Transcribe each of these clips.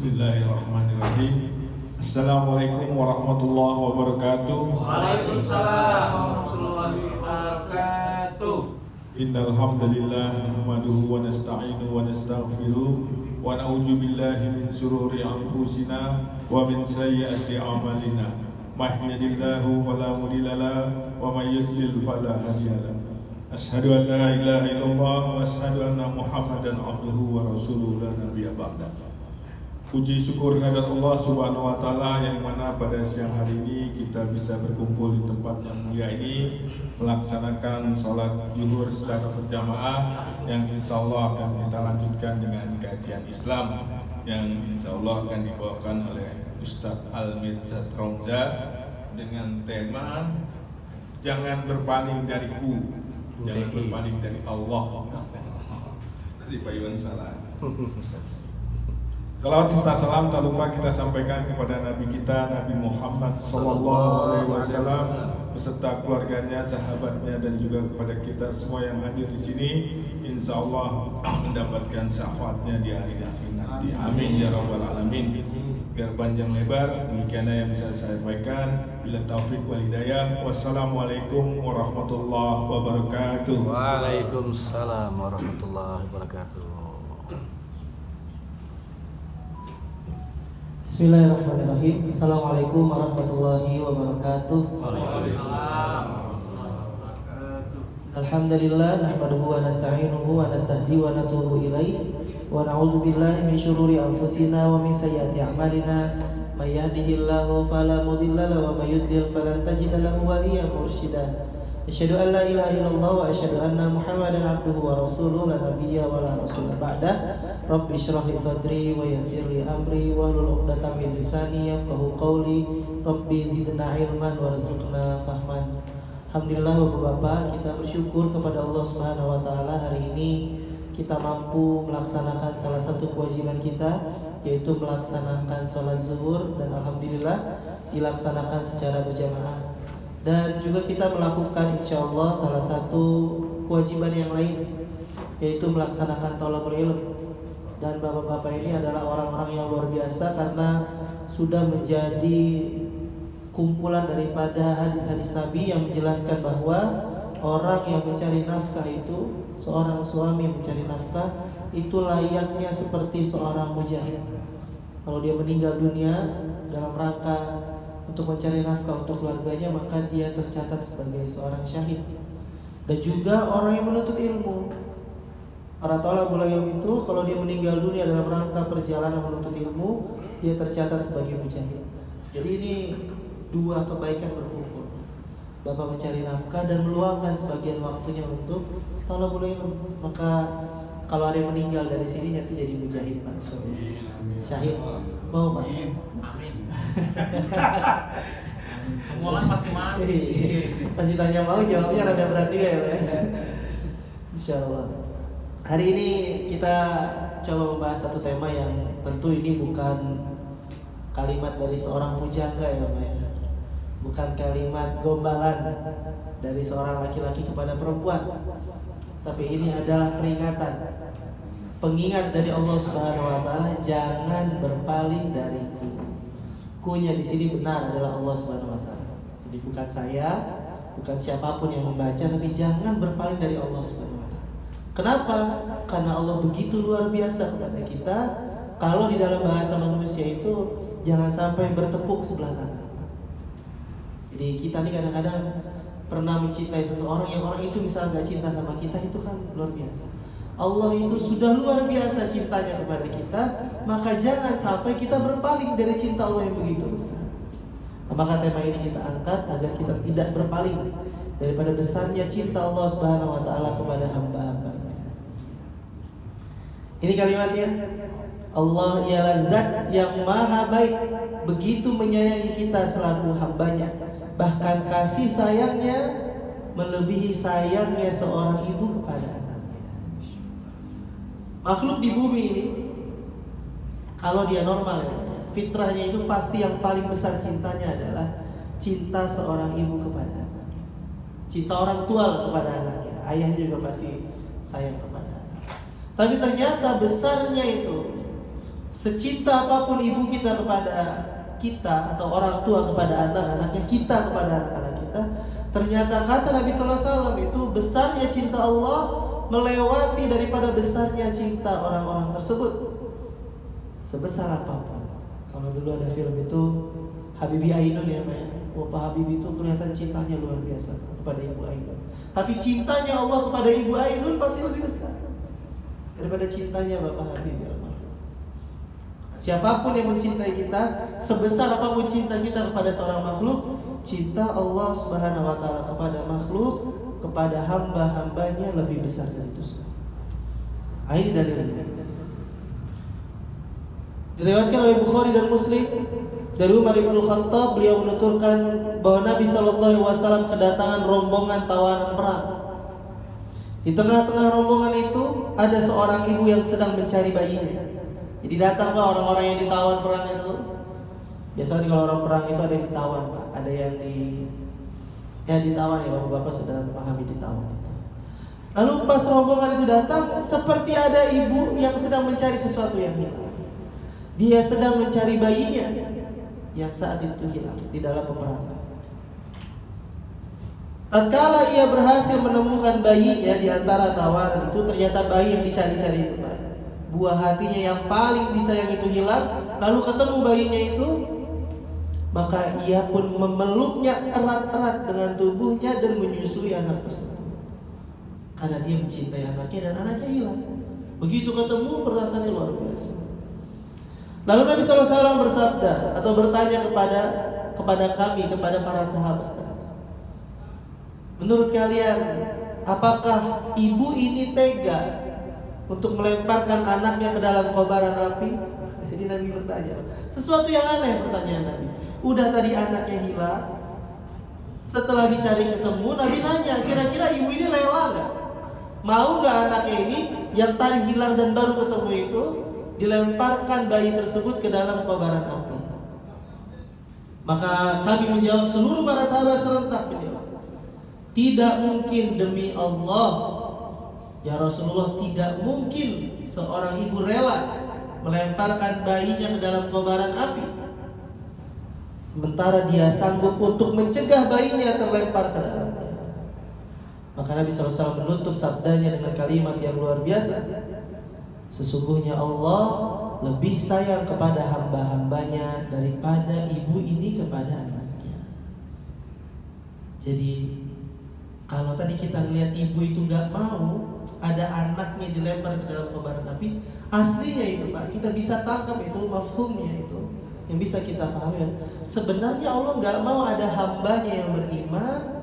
Bismillahirrahmanirrahim. Assalamualaikum warahmatullahi wabarakatuh. Waalaikumsalam warahmatullahi wabarakatuh. Innal hamdalillah nahmaduhu wa nasta'inuhu wa nastaghfiruh wa na'udzu billahi min shururi anfusina wa min sayyiati a'malina. May yahdihillahu fala mudilla lahu wa may yudlil fala hadiya lahu. Asyhadu an la ilaha illallah wa asyhadu anna Muhammadan abduhu wa rasuluhu la nabiyya ba'da. Puji syukur kehadirat Allah Subhanahu wa taala yang mana pada siang hari ini kita bisa berkumpul di tempat yang mulia ini melaksanakan sholat zuhur secara berjamaah yang insyaallah akan kita lanjutkan dengan kajian Islam yang insyaallah akan dibawakan oleh Ustadz Al-Mirzad Romza dengan tema jangan berpaling dariku, jangan berpaling dari Allah. Dari Pak Iwan salah. Salawat serta salam tak lupa kita sampaikan kepada Nabi kita Nabi Muhammad SAW beserta keluarganya, sahabatnya dan juga kepada kita semua yang hadir di sini. Insya Allah mendapatkan syafaatnya di hari akhir nanti. Amin ya rabbal alamin. Biar panjang lebar, demikianlah yang bisa saya sampaikan. Bila taufik wal hidayah. Wassalamualaikum warahmatullahi wabarakatuh. Waalaikumsalam warahmatullahi wabarakatuh. Bismillahirrahmanirrahim. Assalamualaikum warahmatullahi wabarakatuh. Waalaikumsalam. Alhamdulillah nahmaduhu wa nasta'inuhu wa nastahdi wa natubu ilaih wa na'udzu billahi min syururi anfusina wa min sayyiati a'malina. May yahdihillahu fala mudilla lahu wa may yudlil falan tajida lahu waliyyan mursyida. Asyhadu an la ilaha illallah wa asyhadu anna Muhammadan abduhu wa rasuluhu la nabiyya wa la rasula ba'da. Rabbi shrah li sadri wa yassir li amri wa hlul 'uqdatam min lisani yafqahu qawli. Rabbi zidna ilman warzuqna fahman. Alhamdulillah Bapak-bapak, kita bersyukur kepada Allah Subhanahu wa taala hari ini kita mampu melaksanakan salah satu kewajiban kita yaitu melaksanakan sholat zuhur dan alhamdulillah dilaksanakan secara berjamaah. Dan juga kita melakukan insya Allah salah satu kewajiban yang lain yaitu melaksanakan thalabul ilm. Dan bapak-bapak ini adalah orang-orang yang luar biasa karena sudah menjadi kumpulan daripada hadis-hadis Nabi yang menjelaskan bahwa orang yang mencari nafkah itu, seorang suami mencari nafkah itu layaknya seperti seorang mujahid. Kalau dia meninggal dunia dalam rangka untuk mencari nafkah untuk keluarganya, maka dia tercatat sebagai seorang syahid. Dan juga orang yang menuntut ilmu, para thalabul ilm itu kalau dia meninggal dunia dalam rangka perjalanan menuntut ilmu, dia tercatat sebagai mujahid. Jadi ini dua kebaikan berkumpul. Bapak mencari nafkah dan meluangkan sebagian waktunya untuk thalabul ilm. Maka kalau ada yang meninggal dari sini nanti jadi mujahid, Pak. Syahid. Mau, Pak? Amin. Semua kan pasti mau. Pasti tanya mau, jawabnya rada berat juga ya, Pak. Insyaallah. Hari ini kita coba membahas satu tema yang tentu ini bukan kalimat dari seorang pujangga ya, Pak. Bukan kalimat gombalan dari seorang laki-laki kepada perempuan. Tapi ini adalah peringatan, pengingat dari Allah Subhanahu wa taala, jangan berpaling dariku. Kunya di sini benar adalah Allah Subhanahu wa taala. Jadi bukan saya, bukan siapapun yang membaca, tapi jangan berpaling dari Allah Subhanahu wa taala. Kenapa? Karena Allah begitu luar biasa kepada kita. Kalau di dalam bahasa manusia itu jangan sampai bertepuk sebelah tangan. Jadi kita nih kadang-kadang pernah mencintai seseorang yang orang itu misalnya gak cinta sama kita, itu kan luar biasa. Allah itu sudah luar biasa cintanya kepada kita, maka jangan sampai kita berpaling dari cinta Allah yang begitu besar. Maka tema ini kita angkat agar kita tidak berpaling daripada besarnya cinta Allah Subhanahu wa taala kepada hamba-hambanya. Ini kalimatnya, Allah ialah zat yang maha baik, begitu menyayangi kita selaku hambanya. Bahkan kasih sayangnya melebihi sayangnya seorang ibu kepada anaknya. Makhluk di bumi ini, kalau dia normal, fitrahnya itu pasti yang paling besar cintanya adalah cinta seorang ibu kepada anaknya. Cinta orang tua kepada anaknya. Ayah juga pasti sayang kepada anak. Tapi ternyata besarnya itu Secinta apapun ibu kita kepada kita, atau orang tua kepada anak-anaknya, kita kepada anak-anak kita, ternyata kata Nabi SAW itu besarnya cinta Allah melewati daripada besarnya cinta orang-orang tersebut. Sebesar apapun. Kalau dulu ada film itu Habibie Ainun ya, Pak Habibie itu kelihatan cintanya luar biasa kepada Ibu Ainun. Tapi cintanya Allah kepada Ibu Ainun pasti lebih besar daripada cintanya Bapak Habibie. Siapapun yang mencintai kita, sebesar apapun cinta kita kepada seorang makhluk, cinta Allah Subhanahu wa taala kepada makhluk, kepada hamba-hambanya lebih besar dari itu. Ini dalilnya. Diriwayatkan oleh Bukhari dan Muslim dari Umar bin Khattab, beliau menuturkan bahwa Nabi SAW kedatangan rombongan tawanan perang. Di tengah-tengah rombongan itu ada seorang ibu yang sedang mencari bayinya. Jadi datang Pak orang-orang yang ditawan perang itu. Biasanya kalau orang perang itu ada yang ditawan Pak, ada yang ditawan ya, bapak-bapak sudah memahami ditawan. Lalu pas rombongan itu datang, seperti ada ibu yang sedang mencari sesuatu yang hilang. Dia sedang mencari bayinya yang saat itu hilang di dalam peperangan. Tatkala ia berhasil menemukan bayinya di antara tawanan itu, ternyata bayi yang dicari-cari itu Pak, buah hatinya yang paling disayang itu hilang. Lalu ketemu bayinya itu, maka ia pun memeluknya erat-erat dengan tubuhnya dan menyusui anak tersebut, karena dia mencintai anaknya dan anaknya hilang. Begitu ketemu, perasaannya luar biasa. Lalu Nabi SAW bersabda atau bertanya kepada kami, kepada para sahabat, menurut kalian apakah ibu ini tega untuk melemparkan anaknya ke dalam kobaran api? Jadi Nabi bertanya, sesuatu yang aneh pertanyaan Nabi. Udah tadi anaknya hilang, setelah dicari ketemu, Nabi nanya, kira-kira ibu ini rela gak? Mau gak anaknya ini yang tadi hilang dan baru ketemu itu dilemparkan bayi tersebut ke dalam kobaran api? Maka kami menjawab, seluruh para sahabat serentak menjawab, tidak mungkin demi Allah ya Rasulullah, tidak mungkin seorang ibu rela melemparkan bayinya ke dalam kobaran api sementara dia sanggup untuk mencegah bayinya terlempar ke dalamnya. Maka Nabi SAW menutup sabdanya dengan kalimat yang luar biasa, sesungguhnya Allah lebih sayang kepada hamba-hambanya daripada ibu ini kepada anaknya. Jadi kalau tadi kita lihat ibu itu gak mau ada anaknya dilempar ke dalam kobaran api, aslinya itu Pak, kita bisa tangkap itu mafhumnya itu, yang bisa kita pahami. Sebenarnya Allah gak mau ada hambanya yang beriman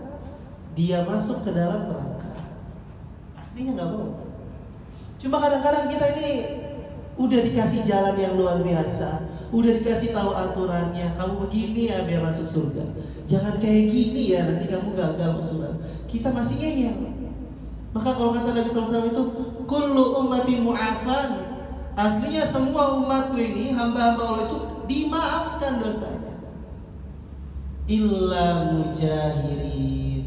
dia masuk ke dalam neraka. Aslinya gak mau. Cuma kadang-kadang kita ini udah dikasih jalan yang luar biasa, udah dikasih tahu aturannya, kamu begini ya biar masuk surga, jangan kayak gini ya nanti kamu gagal masuk surga. Kita masih ngeyel. Maka kalau kata Nabi SAW itu, kullu ummati mu'afan, aslinya semua umatku ini, hamba-hamba Allah itu dimaafkan dosanya, illa mujahirin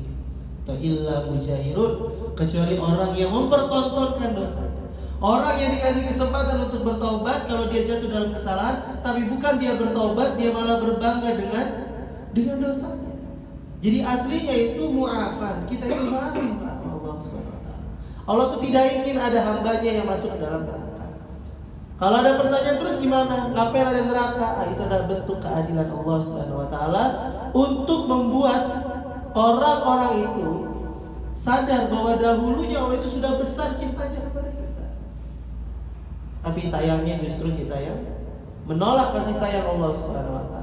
atau illa mujahirun, kecuali orang yang mempertontonkan dosanya. Orang yang dikasih kesempatan untuk bertobat, kalau dia jatuh dalam kesalahan, tapi bukan dia bertobat, dia malah berbangga dengan dosanya. Jadi aslinya itu mu'afan, kita itu maafin Pak Allah SWT. Allah itu tidak ingin ada hambanya yang masuk ke dalam neraka. Kalau ada pertanyaan terus gimana? Ngapain ada neraka? Itu adalah bentuk keadilan Allah SWT untuk membuat orang-orang itu sadar bahwa dahulunya Allah itu sudah besar cintanya kepada kita. Tapi sayangnya justru kita yang menolak kasih sayang Allah SWT.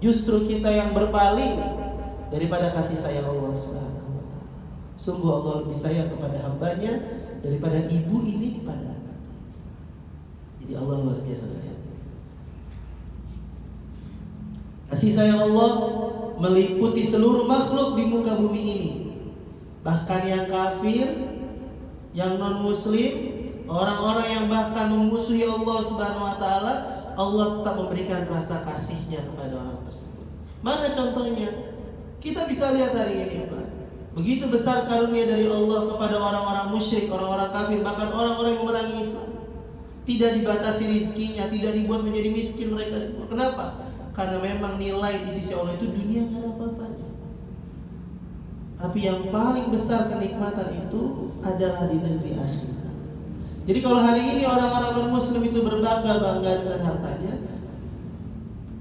Justru kita yang berpaling daripada kasih sayang Allah SWT. Sungguh Allah lebih sayang kepada hambanya daripada ibu ini kepada anak. Jadi Allah luar biasa sayang. Kasih sayang Allah meliputi seluruh makhluk di muka bumi ini. Bahkan yang kafir, yang non muslim, orang-orang yang bahkan memusuhi Allah Subhanahu wa taala, Allah tetap memberikan rasa kasihnya kepada orang tersebut. Mana contohnya? Kita bisa lihat hari ini Pak, begitu besar karunia dari Allah kepada orang-orang musyrik, orang-orang kafir, bahkan orang-orang yang memerangi Islam. tidak dibatasi rizkinya, tidak dibuat menjadi miskin mereka semua. Kenapa? Karena memang nilai di sisi Allah itu dunia nggak ada apa-apanya. Tapi yang paling besar kenikmatan itu adalah di negeri akhirat. Jadi kalau hari ini orang-orang non-muslim itu berbangga-bangga dengan hartanya,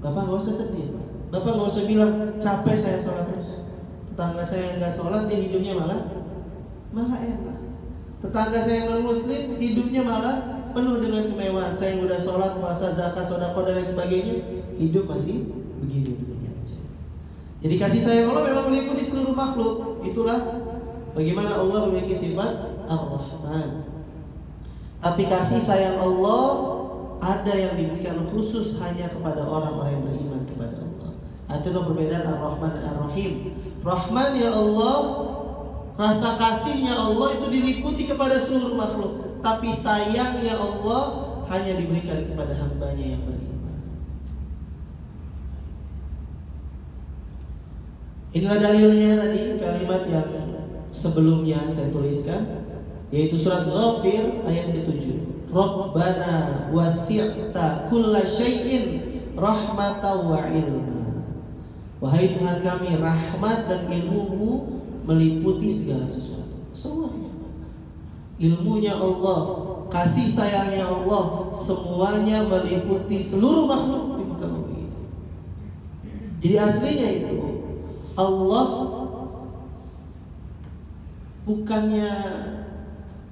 Bapak nggak usah sedih. Bapak nggak usah bilang capek saya sholat terus. Tetangga saya nggak sholat, dia hidupnya malah enak. Tetangga saya non-muslim hidupnya malah penuh dengan kemewahan. Saya yang udah sholat, puasa, zakat, sedekah dan lain sebagainya, hidup masih begini-begini aja. Jadi kasih sayang Allah memang meliputi seluruh makhluk. Itulah bagaimana Allah memiliki sifat Ar-Rahman. Tapi kasih sayang Allah ada yang diberikan khusus hanya kepada orang-orang yang beriman kepada Allah. Itu perbedaan Ar-Rahman dan Ar-Rahim. Rahman ya Allah, rasa kasihnya Allah itu diliputi kepada seluruh makhluk. Tapi sayangnya Allah hanya diberikan kepada hambanya yang beriman. Inilah dalilnya tadi, kalimat yang sebelumnya saya tuliskan, yaitu surat Ghafir ayat ke-7. Rabbana wasi'ta kulla syai'in rahmatan wa ilma. Wahai Tuhan kami, rahmat dan ilmu-Mu meliputi segala sesuatu. Semuanya. Ilmunya Allah, kasih sayangnya Allah, semuanya meliputi seluruh makhluk di muka bumi ini. Jadi aslinya itu Allah bukannya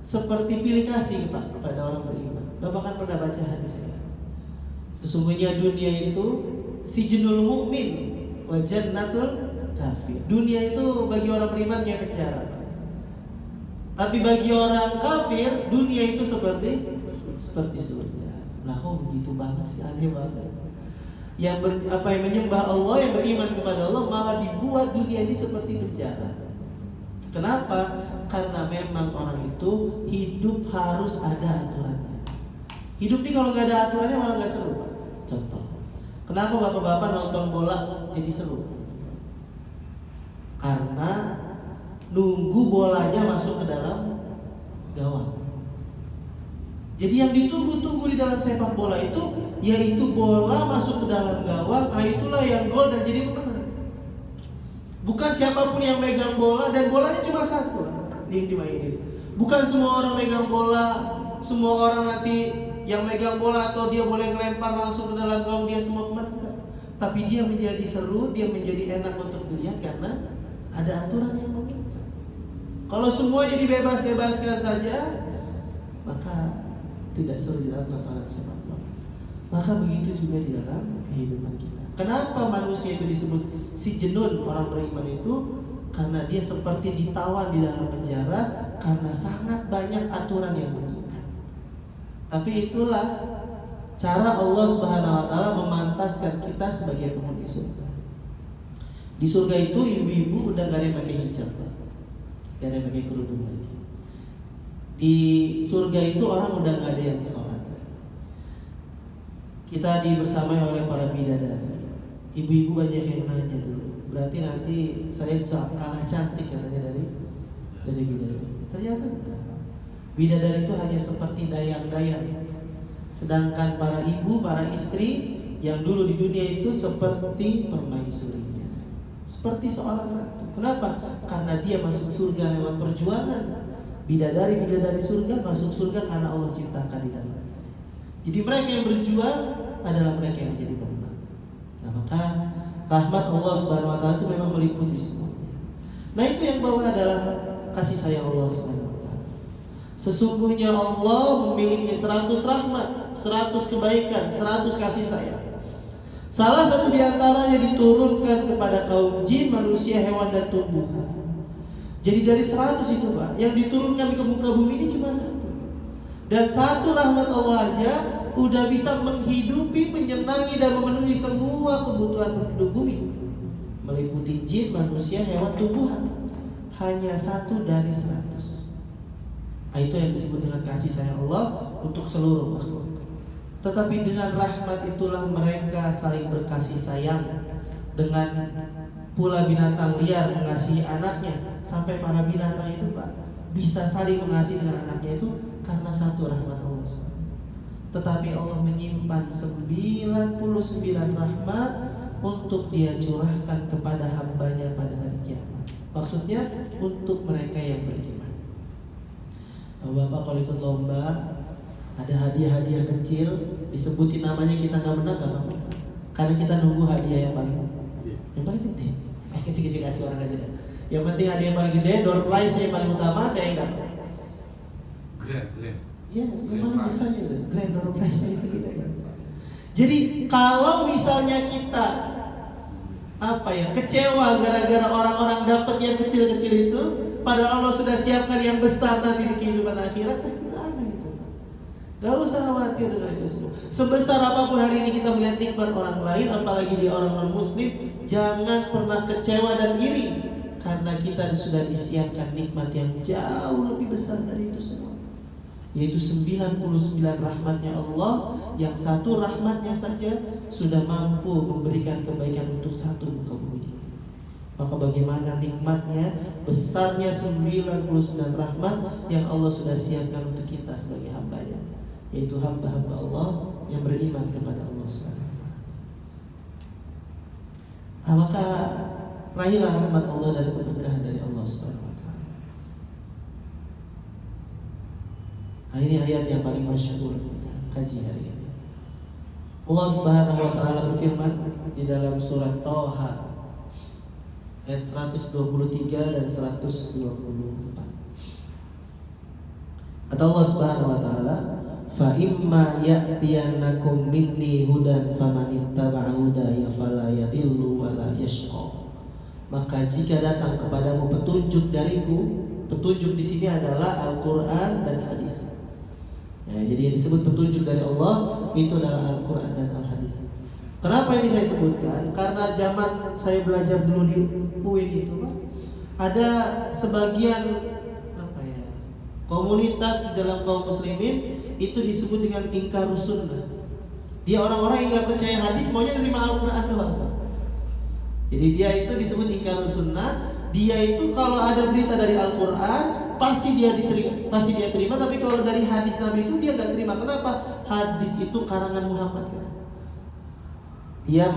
seperti pilih kasih Pak kepada orang beriman. Bapak kan pernah baca hadis ya. Sesungguhnya dunia itu sijnul mukmin wa jannatul kafir. Dunia itu bagi orang beriman kayak penjara. Tapi bagi orang kafir, dunia itu seperti surga. Lah kok begitu banget sih, aneh banget. Yang menyembah Allah, yang beriman kepada Allah malah dibuat dunia ini seperti penjara. Kenapa? Karena memang orang itu hidup harus ada aturannya. Hidup ini kalau nggak ada aturannya malah nggak seru. Contoh, kenapa bapak-bapak nonton bola jadi seru? Karena nunggu bolanya masuk ke dalam gawang. Jadi yang ditunggu-tunggu di dalam sepak bola itu, yaitu bola masuk ke dalam gawang, itulah yang gol dan jadi pemenang. Bukan siapapun yang megang bola, dan bolanya cuma satu yang dimainin. Bukan semua orang megang bola, semua orang nanti yang megang bola atau dia boleh ngelempar langsung ke dalam gawang dia semua pemenang. Tapi dia menjadi seru, dia menjadi enak untuk dilihat karena ada aturan yang mengikat. Kalau semuanya dibebas-bebaskan saja, maka tidak seru di dalam tontonan sepak bola. Maka begitu juga di dalam kehidupan kita. Kenapa manusia itu disebut si jenun, orang beriman itu? Karena dia seperti ditawan di dalam penjara karena sangat banyak aturan yang mengikat. Tapi itulah cara Allah Subhanahu wa taala memantaskan kita sebagai penghuni surga. Di surga itu ibu-ibu udah gak ada yang pakai hijab, gak ada yang pakai kerudung lagi. Di surga itu orang udah gak ada yang sholat. Kita dibersamai oleh para bidadari. Ibu-ibu banyak yang nanya dulu, berarti nanti saya kalah cantik katanya dari bidadari. Ternyata bidadari itu hanya seperti dayang-dayang. Sedangkan para ibu, para istri yang dulu di dunia itu seperti permaisurinya, seperti seorang ratu. Kenapa? Karena dia masuk surga lewat perjuangan. Bidadari surga masuk surga karena Allah ciptakan di dalamnya. Jadi mereka yang berjuang adalah mereka yang menjadi pemenang. Nah, maka rahmat Allah Subhanahu wa taala itu memang meliputi semuanya. Nah, itu yang bawah adalah kasih sayang Allah Subhanahu wa taala. Sesungguhnya Allah memiliki 100 rahmat, 100 kebaikan, 100 kasih sayang. Salah satu di antaranya diturunkan kepada kaum jin, manusia, hewan dan tumbuhan. Jadi dari 100 itu Pak, yang diturunkan ke muka bumi ini cuma 1. Dan 1 rahmat Allah aja udah bisa menghidupi, menyenangi dan memenuhi semua kebutuhan penduduk bumi. Meliputi jin, manusia, hewan, tumbuhan. Hanya 1 dari 100. Nah, itu yang disebut dengan kasih sayang Allah untuk seluruh makhluk. Tetapi dengan rahmat itulah mereka saling berkasih sayang. Dengan pula binatang liar mengasihi anaknya. Sampai para binatang itu Pak bisa saling mengasihi dengan anaknya itu karena 1 rahmat Allah. tetapi Allah menyimpan 99 rahmat untuk Dia curahkan kepada hambanya pada hari kiamat. Maksudnya untuk mereka yang beriman. Bapak kalau ikut lomba, ada hadiah-hadiah kecil, disebutin namanya kita nggak menang nggak apa-apa, karena kita nunggu hadiah yang paling gede. Kecil-kecil kasih orang aja deh. Yang penting hadiah yang paling gede, door prize yang paling utama saya yang dapat. Grand. Ya, yang paling besar itu, grand door prize itu kita. Jadi kalau misalnya kita kecewa gara-gara orang-orang dapat yang kecil-kecil itu, padahal Allah sudah siapkan yang besar nanti di kehidupan akhirat, kita aneh itu. Gak usah khawatir dengan itu semua. Sebesar apapun hari ini kita melihat nikmat orang lain, apalagi dia orang non-muslim, jangan pernah kecewa dan iri, karena kita sudah disiapkan nikmat yang jauh lebih besar dari itu semua, yaitu 99 rahmatnya Allah, yang satu rahmatnya saja sudah mampu memberikan kebaikan untuk satu muka bumi. Maka bagaimana nikmatnya, besarnya 99 rahmat yang Allah sudah siapkan untuk kita sebagai hambanya, yaitu hamba-hamba Allah yang beriman kepada Allah SWT. Maka raihlah rahmat Allah dan keberkahan dari Allah SWT. Ini ayat yang paling masyhur kita kaji hari ini. Allah Subhanahu wa taala berfirman di dalam surat Thaha ayat 123 dan 124. Kata Allah Subhanahu wa taala, "Fa imma ya'tiyannakum minni hudan famanittaba'a hudaya fala yadhillu wa la yashqa." Maka jika datang kepadamu petunjuk dariku, petunjuk di sini adalah Al-Qur'an dan hadis. Ya, jadi yang disebut petunjuk dari Allah itu adalah Al-Quran dan Al-Hadis. Kenapa ini saya sebutkan? Karena zaman saya belajar dulu di UIN itu, ada sebagian komunitas di dalam kaum muslimin itu disebut dengan ingkarus sunnah. Dia orang-orang yang nggak percaya hadis, maunya nerima Al-Quran doang. Jadi dia itu disebut ingkarus sunnah. Dia itu kalau ada berita dari Al-Quran pasti dia terima, tapi kalau dari hadis Nabi itu dia nggak terima. Kenapa? Hadis itu karangan Muhammad. Dia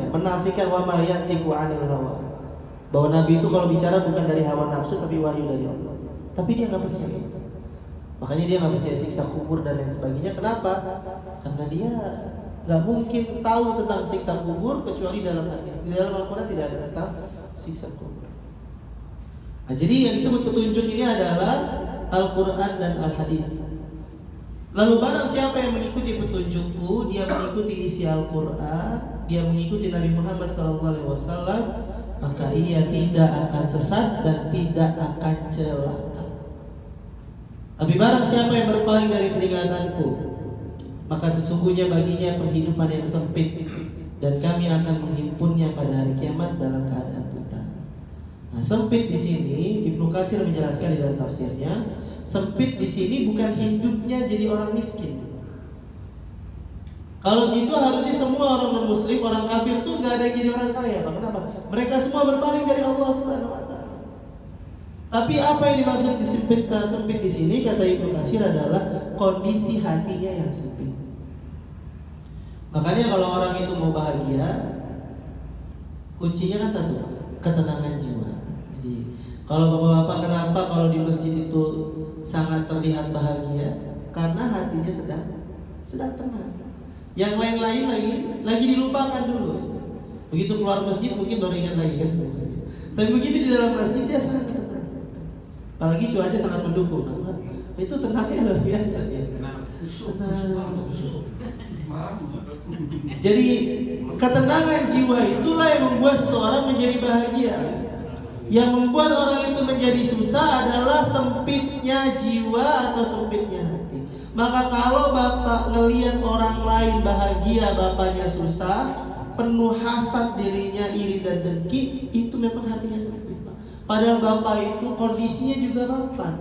menafikan wa ma yantiqu 'anil hawa, bahwa Nabi itu kalau bicara bukan dari hawa nafsu tapi wahyu dari Allah. Tapi dia nggak percaya itu. Makanya dia nggak percaya siksa kubur dan lain sebagainya. Kenapa? Karena dia nggak mungkin tahu tentang siksa kubur kecuali dalam hadis. Di dalam Al-Quran tidak ada tentang siksa kubur. Nah, jadi yang disebut petunjuk ini adalah Al-Quran dan Al-Hadis. Lalu barang siapa yang mengikuti petunjukku, dia mengikuti isi Al-Quran, dia mengikuti Nabi Muhammad SAW, maka ia tidak akan sesat dan tidak akan celaka. Tapi barang siapa yang berpaling dari peringatanku, maka sesungguhnya baginya penghidupan yang sempit, dan kami akan menghimpunnya pada hari kiamat dalam keadaan buta. Nah, sempit di sini Ibnu Katsir menjelaskan di dalam tafsirnya, sempit di sini bukan hidupnya jadi orang miskin. Kalau gitu harusnya semua orang non-muslim, orang kafir tuh nggak ada yang jadi orang kaya, Pak. Kenapa? Mereka semua berpaling dari Allah Subhanahu wa taala. Tapi apa yang dimaksud sempit di sini kata Ibnu Katsir adalah kondisi hatinya yang sempit. Makanya kalau orang itu mau bahagia, kuncinya kan satu, ketenangan jiwa. Jadi kalau bapak-bapak kenapa kalau di masjid itu sangat terlihat bahagia? Karena hatinya sedang tenang. Yang lain-lain lagi dilupakan dulu. Begitu keluar masjid mungkin baru ingat lagi kan semuanya. Tapi begitu di dalam masjid dia sangat tenang. Apalagi cuaca sangat mendukung. Itu tenangnya luar biasa ya. Tenang. Jadi ketenangan jiwa itulah yang membuat seseorang menjadi bahagia. Yang membuat orang itu menjadi susah adalah sempitnya jiwa atau sempitnya hati. Maka kalau bapak ngelihat orang lain bahagia, bapaknya susah, penuh hasad dirinya, iri dan dengki, itu memang hatinya sempit. Padahal bapak itu kondisinya juga mapan.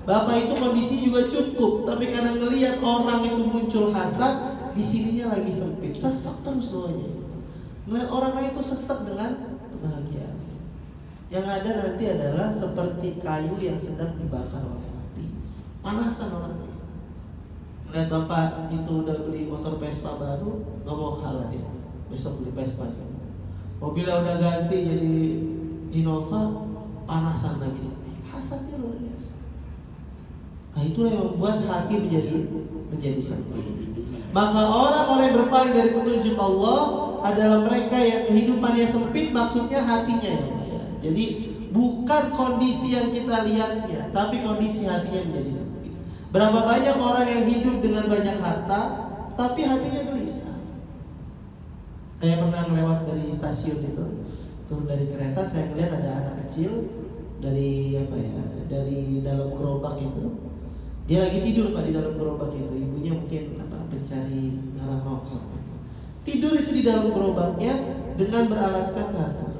Bapak itu kondisinya juga cukup, tapi karena ngelihat orang itu muncul hasad, di sininya lagi sempit, sesek terus bawahnya. Ngelihat orang lain itu sesek dengan kebahagiaan. Yang ada nanti adalah seperti kayu yang sedang dibakar oleh api, panasan orang itu. Lihat bapak itu udah beli motor Vespa baru, nggak mau kalah dia. Besok beli Vespa. Mobilnya udah ganti jadi Innova, panasan lagi. Hasadnya luar biasa. Nah itulah yang membuat hati menjadi sempit. Maka orang-orang yang berpaling dari petunjuk Allah adalah mereka yang kehidupannya sempit, maksudnya hatinya yang kaya. Jadi bukan kondisi yang kita lihatnya, tapi kondisi hatinya menjadi sempit. Berapa banyak orang yang hidup dengan banyak harta, tapi hatinya gelisah. Saya pernah lewat dari stasiun itu, turun dari kereta, saya melihat ada anak kecil dari dari dalam gerobak itu. Dia lagi tidur Pak di dalam gerobak itu. Ibunya mungkin pencari barang rongsok. Tidur itu di dalam gerobaknya dengan beralaskan kasur.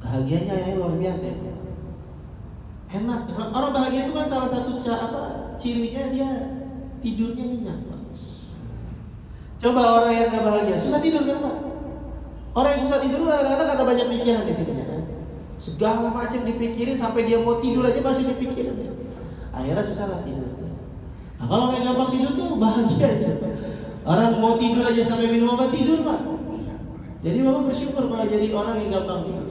Bahagianya ya luar biasa itu. Enak. Orang bahagia itu kan salah satu cirinya dia tidurnya nyenyak Pak. Coba orang yang gak bahagia susah tidur kan Pak? Orang yang susah tidur kadang-kadang ada banyak pikiran di sini kan. Segala macam dipikirin sampai dia mau tidur aja masih dipikirin. Akhirnya susah lah tidur. Nah kalau yang gampang tidur tuh bahagia aja. Orang mau tidur aja sampai minum obat tidur Pak. Jadi Bapak bersyukur kalau jadi orang yang gampang tidur.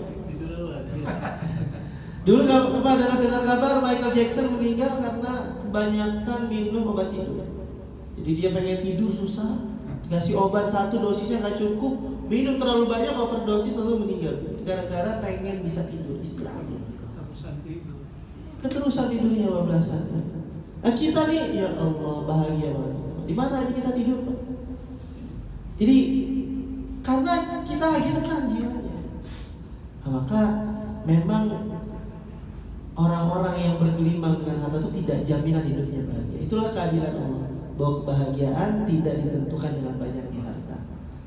Dulu Bapak dengar kabar Michael Jackson meninggal karena kebanyakan minum obat tidur. Jadi dia pengen tidur susah, dikasih obat satu dosisnya nggak cukup, minum terlalu banyak overdosis lalu meninggal. Gara-gara pengen bisa tidur istirahat. Keterusan tidurnya bablasan. Nah kita nih ya Allah bahagia banget. Di mana aja kita tidur Pak? Jadi karena kita lagi tenang jiwanya. Nah, maka memang orang-orang yang bergelimang dengan harta itu tidak jaminan hidupnya bahagia. Itulah keadilan Allah, bahwa kebahagiaan tidak ditentukan dengan banyaknya harta.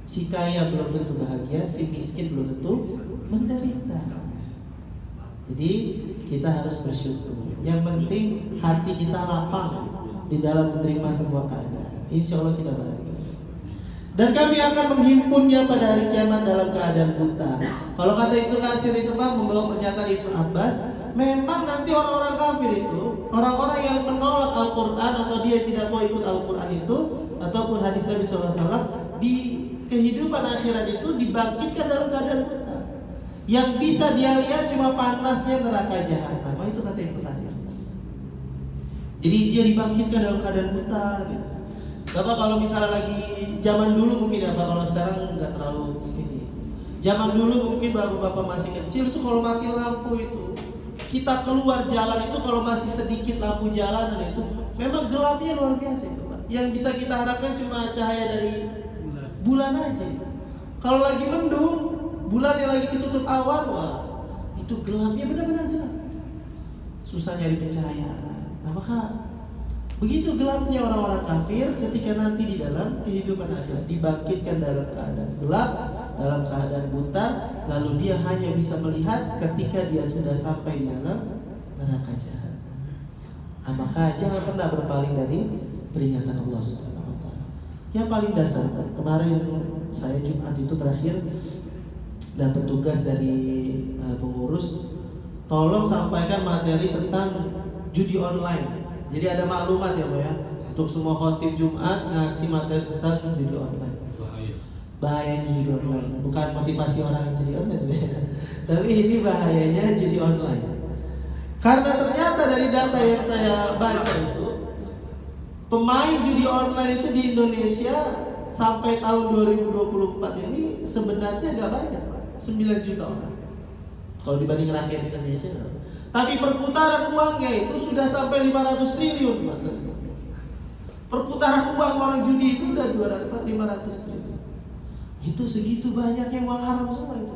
Si kaya belum tentu bahagia, si miskin belum tentu menderita. Jadi kita harus bersyukur. Yang penting hati kita lapang di dalam menerima semua keadaan. Insya Allah kita bahagia. Dan kami akan menghimpunnya pada hari kiamat dalam keadaan buta. Kalau kata Ibnu Katsir itu Pak membawa pernyataan Ibnu Abbas, memang nanti orang-orang kafir itu, orang-orang yang menolak Al-Quran atau dia tidak mau ikut Al-Quran itu, ataupun hadis Nabi SAW, di kehidupan akhirat itu dibangkitkan dalam keadaan buta. Yang bisa dia lihat cuma panasnya neraka jahanam. Itu kata Ibnu Katsir. Jadi dia dibangkitkan dalam keadaan buta gitu. Bapak kalau misalnya lagi zaman dulu mungkin ya Pak, kalau sekarang nggak terlalu ini. Zaman dulu mungkin bapak-bapak masih kecil itu kalau mati lampu itu, kita keluar jalan itu kalau masih sedikit lampu jalanan itu memang gelapnya luar biasa itu Pak. Yang bisa kita harapkan cuma cahaya dari bulan aja. Kalau lagi mendung, bulan yang lagi ketutup awan, wah itu gelapnya benar-benar gelap. Susah nyari pencahayaan. Nah maka begitu gelapnya orang-orang kafir ketika nanti di dalam kehidupan akhirat dibangkitkan dalam keadaan gelap, dalam keadaan buta, lalu dia hanya bisa melihat ketika dia sudah sampai di dalam neraka jahanam. Nah, maka jangan pernah berpaling dari peringatan Allah Subhanahu wa taala. Yang paling dasar, kemarin saya Jumat itu terakhir dapat tugas dari pengurus, tolong sampaikan materi tentang judi online. Jadi ada maklumat ya Pak ya, untuk semua khotib Jumat ngasih materi tentang judi online. Bahaya judi online, bukan motivasi orang judi online ya. Tapi ini bahayanya judi online. Karena ternyata dari data yang saya baca itu, pemain judi online itu di Indonesia sampai tahun 2024 ini sebenarnya gak banyak Pak, 9 juta orang. Kalau dibanding rakyat Indonesia. Tapi perputaran uangnya itu sudah sampai 500 triliun Pak. Perputaran uang orang judi itu udah 500 triliun. Itu segitu banyaknya uang haram semua itu.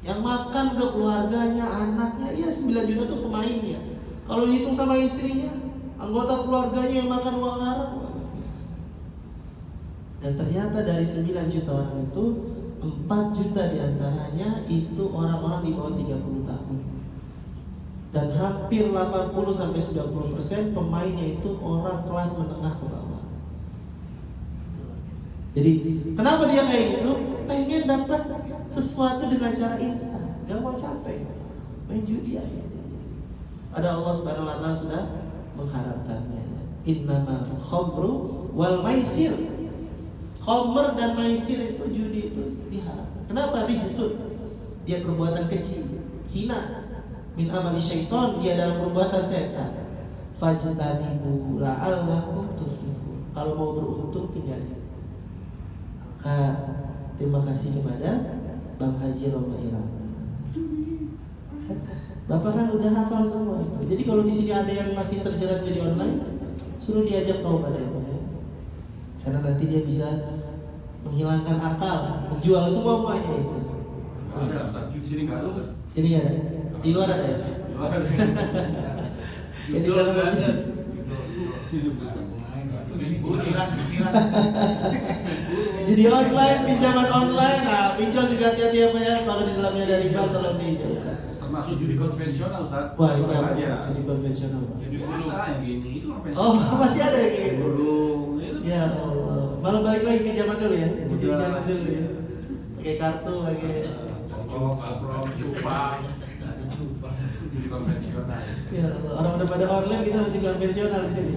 Yang makan udah keluarganya, anaknya, ya 9 juta tuh pemainnya. Kalau dihitung sama istrinya, anggota keluarganya yang makan uang haram. Dan ternyata dari 9 juta orang itu 4 juta diantaranya itu orang-orang di bawah 30 tahun. Dan hampir 80-90% pemainnya itu orang kelas menengah ke bawah. Jadi kenapa dia kayak gitu? Pengen dapat sesuatu dengan cara instan, gak mau capek, main judi aja. Ada Allah Subhanahu wa taala sudah mengharapkannya. Innamal khamru wal maisir. Khamr dan maisir itu, judi itu diharamkan. Kenapa? Rijsun. Dia perbuatan kecil, hina. Min amali syaiton, dia dalam perbuatan setan. Fajtanibu la'allakum tuflihun. Kalau mau beruntung tinggalin. Maka terima kasih kepada Bang Haji Roma Irama. Bapak kan udah hafal semua itu. Jadi kalau di sini ada yang masih terjerat judi online, suruh diajak taubat ya Pak ya. Karena nanti dia bisa menghilangkan akal, menjual semuanya itu. Ada, di sini nggak ada. Sini ada, di luar ada ya. Di luar ada. Jadi kalau masih jadi online, pinjaman online, nah pinjol juga hati-hati apa ya, kalau di dalamnya ada riba tolong dijauhkan. Termasuk judi konvensional, Ustaz. Wah itu apa? aja. Jadi konvensional. Jadi biasa yang gini itu konvensional. Oh masih ada yang kayak gitu. Burung itu. Ya Allah, malah balik lagi ke zaman dulu ya, jadi Udah. zaman dulu ya, pakai kartu, pakai. Copro, cupang. Judi konvensional. Ya Allah, orang udah pada online, kita masih konvensional di sini.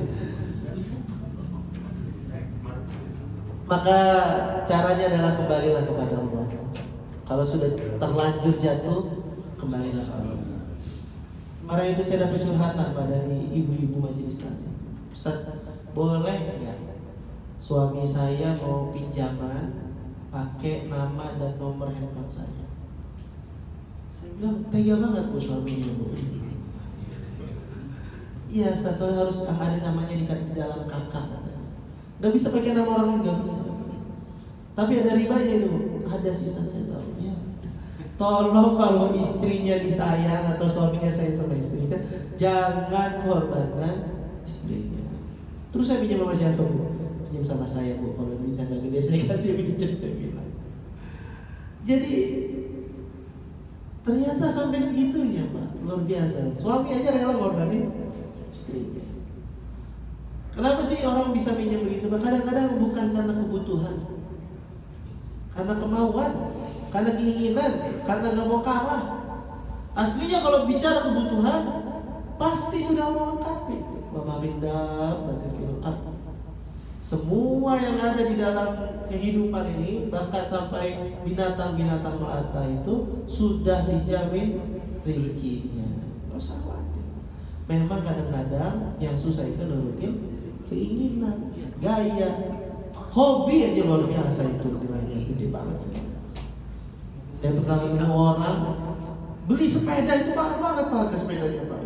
Maka caranya adalah kembalilah kepada Allah. Kalau sudah terlanjur jatuh, kembalilah kepada Allah. Kemarin itu saya dapat curhatan pada ibu-ibu majelis tadi. Ustaz, boleh ya suami saya mau pinjaman pakai nama dan nomor handphone saya? Saya bilang tega banget bu suaminya bu. Iya, soalnya harus ada namanya di dalam kakak. Gak bisa pakai nama orang lain, gak bisa. Tapi ada ribanya itu, ada sih saya tahu. Ya. Tolong kalau istrinya disayang atau suaminya sayang sama istrinya, jangan korbankan istrinya. Terus saya pinjam sama siapa bu? Pinjam sama saya bu. Kalau duitnya gak gede saya kasih pinjam, saya bilang. Jadi ternyata sampai segitunya Pak, luar biasa. Suami aja rela korbanin istrinya. Kenapa sih orang bisa pinjam begitu? Kadang-kadang bukan karena kebutuhan, karena kemauan, karena keinginan, karena nggak mau kalah. Aslinya kalau bicara kebutuhan, pasti sudah Allah lengkapi. Wa min dabbatin fil ardh. Semua yang ada di dalam kehidupan ini, bahkan sampai binatang-binatang melata itu sudah dijamin rezekinya. Nggak usah khawatir. Memang kadang-kadang yang susah itu nurutin keinginan, gaya, hobi aja luar biasa itu nilainya gede banget. Saya pernah ketemu orang beli sepeda itu mahal banget Pak, harga sepedanya Pak.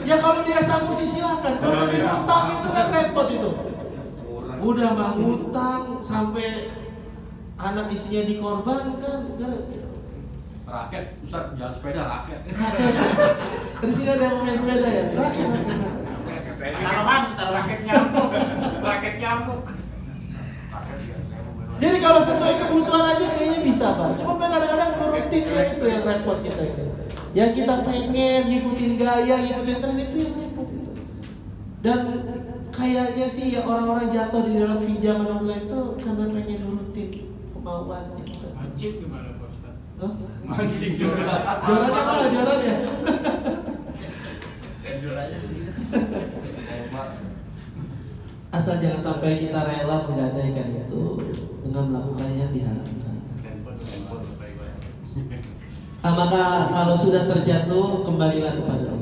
Ya kalau dia sanggup sih silakan. Kalau sampai ngutang itu kan repot itu. Udah mah ngutang sampai anak istrinya dikorbankan. Raket, Ustaz, jalan sepeda raket. Di sini ada yang main sepeda ya? Raket. Tanaman, raket nyamuk. Raket nyamuk. Jadi kalau sesuai kebutuhan aja kayaknya bisa Pak. Cuma kadang-kadang nurutin itu yang repot kita itu. Yang kita pengen ngikutin gaya, ngikutin tren itu yang repot itu. Dan kayaknya sih ya orang-orang jatuh di dalam pinjaman online itu karena pengen nurutin kemauannya. Anjing gimana Pak Ustaz? Hah? Mancing juga. Jualannya mahal, jualannya. Jualannya Asal jangan sampai kita rela menggadaikan itu dengan melakukan yang diharamkan. Maka kalau sudah terjatuh, kembalilah kepada Allah.